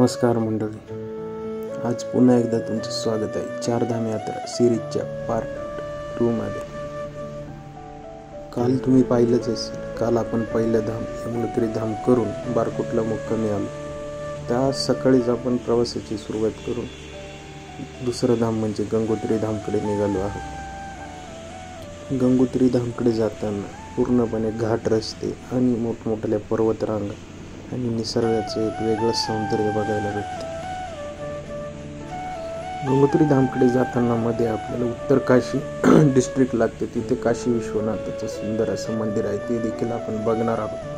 नमस्कार मंडळी, आज पुन्हा एकदा तुमचं स्वागत आहे चारधाम यात्रा सिरीजच्या पार्ट 2 मध्ये। काल तुम्ही पाहिलंच असेल, काल आपण पहिलं धाम यमुनोत्री धाम करून बारकोटला मुक्कामी आलो। त्या सकाळीच आपण प्रवासाची सुरुवात करून दुसरं धाम म्हणजे गंगोत्री धामकडे निघालो आहोत। गंगोत्री धामकडे जाताना पूर्णपणे घाट रस्ते आणि मोठमोठ्या पर्वतरांगा आणि निसर्गाचं एक वेगळं सौंदर्य बघायला भेटतं। गंगोत्री धामकडे जाताना मध्ये आपल्याला उत्तर काशी डिस्ट्रिक्ट लागते, तिथे काशी विश्वनाथाचं सुंदर असं मंदिर आहे, ते देखील आपण बघणार आहोत।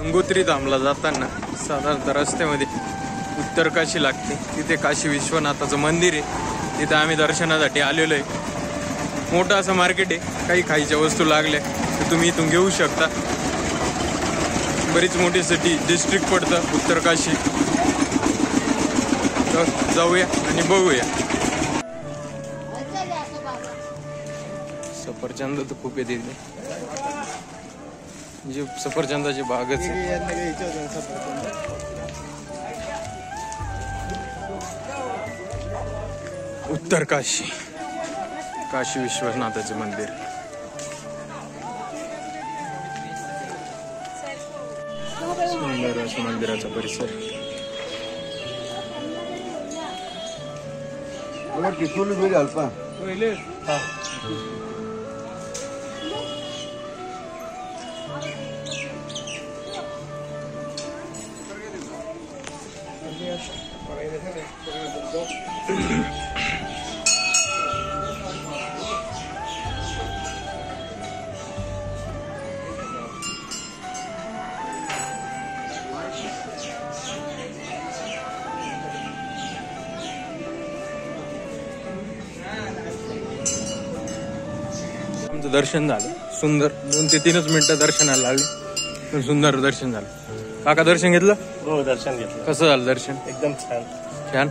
गंगोत्री धामला जाताना साधारणतः रस्त्यामध्ये उत्तर काशी लागते, तिथे काशी विश्वनाथाचं मंदिर आहे, तिथे आम्ही दर्शनासाठी आलेलो आहे। मोठं असं मार्केट आहे, काही खायच्या वस्तू लागल्या तर तुम्ही इथून घेऊ शकता। बरीच मोठी सिटी डिस्ट्रिक्ट पडतं उत्तर काशी, तर जाऊया आणि बघूया। सफरचंद तर खूप येते म्हणजे सफरचंदाची बागच आहे। उत्तर काशी, काशी विश्वनाथाचे मंदिर। सुंदर असं मंदिराचा परिसर। आमचं दर्शन झालं सुंदर, 2 ते 3 मिनिटं दर्शनाला लागले, पण सुंदर दर्शन झालं। काका दर्शन घेतलं? हो, दर्शन घेतलं। कसं झालं दर्शन? एकदम छान छान।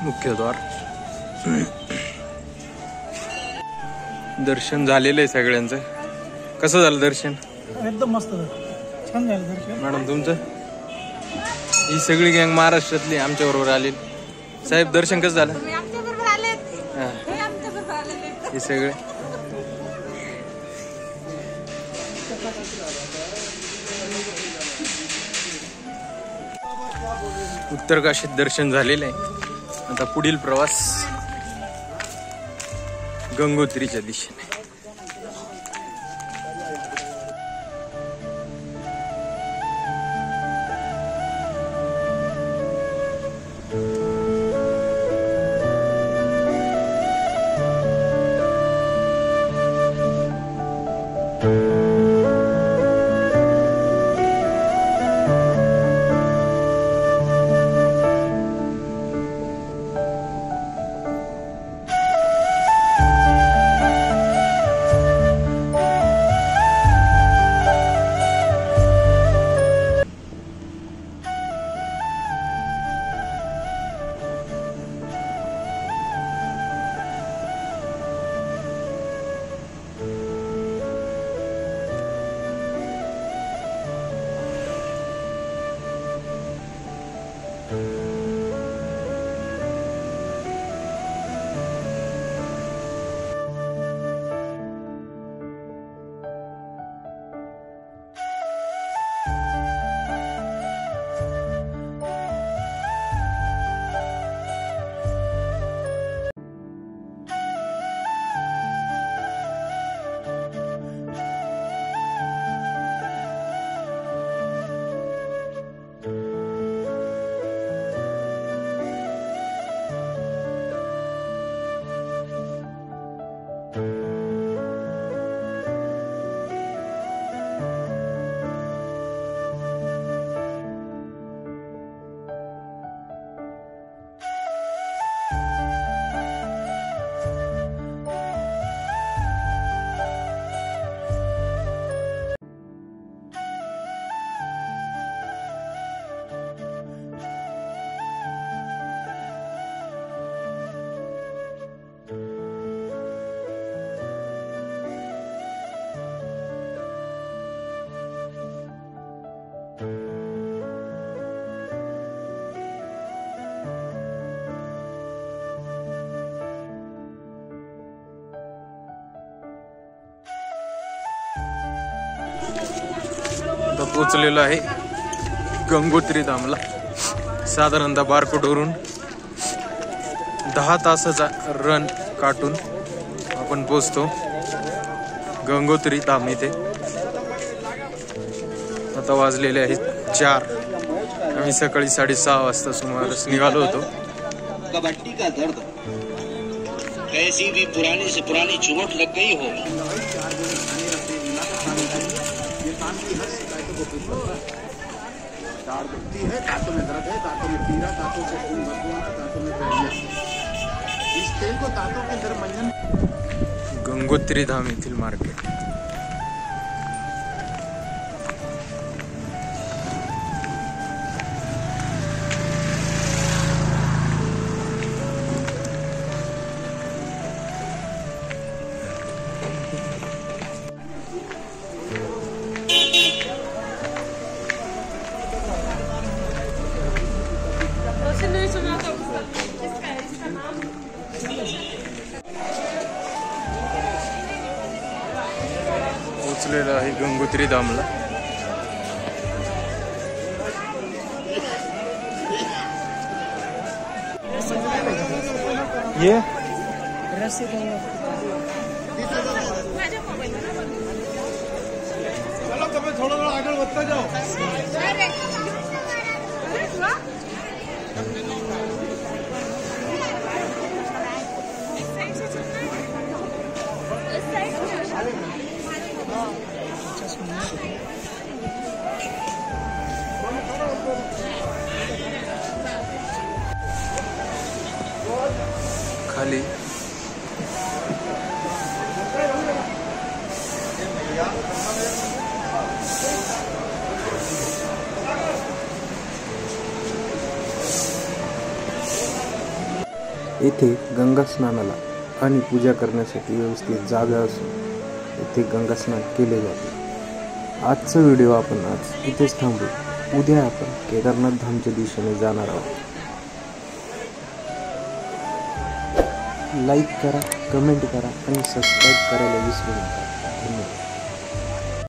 मुख्यद्वार दर्शन झालेलं आहे सगळ्यांचं। कसं झालं दर्शन? एकदम मस्त झालं, छान झालं दर्शन। मॅडम तुमचं? ही सगळी गँग महाराष्ट्रातली आमच्या बरोबर आलेली। साहेब दर्शन कसं झालं? हे सगळे उत्तर काशीत दर्शन झालेलं आहे। आता पुढील प्रवास गंगोत्रीच्या दिशेने। पोचलेलो आहे गंगोत्री धामला. साधारणतः बारकोटवरून 10 तासाचा रन काटून आपण पोचतो गंगोत्री धाम इथे. आता वाजलेले आहेत 4. आम्ही सकाळी 6:30 वाजता सुमारास निघालो होतो. कबड्डी का दर्द कैसी भी पुरानी से पुरानी चोट लग गई हो. गंगोत्री धाम येथील मार्केट. पोचलेलं आहे गंगोत्री धामला. ये थोड़ा आगे बढ़ता जाओ. खाली येथे गंगा स्नानाला आणि पूजा करण्यासाठी व्यवस्थित जागा असून येथे गंगा स्नान केले जाते. आजचा व्हिडिओ आपण आज इथेच थांबू. उद्या आपण केदारनाथ धामच्या दिशेने जाणार आहोत. लाईक करा, कमेंट करा आणि सबस्क्राईब करायला विसरू नका.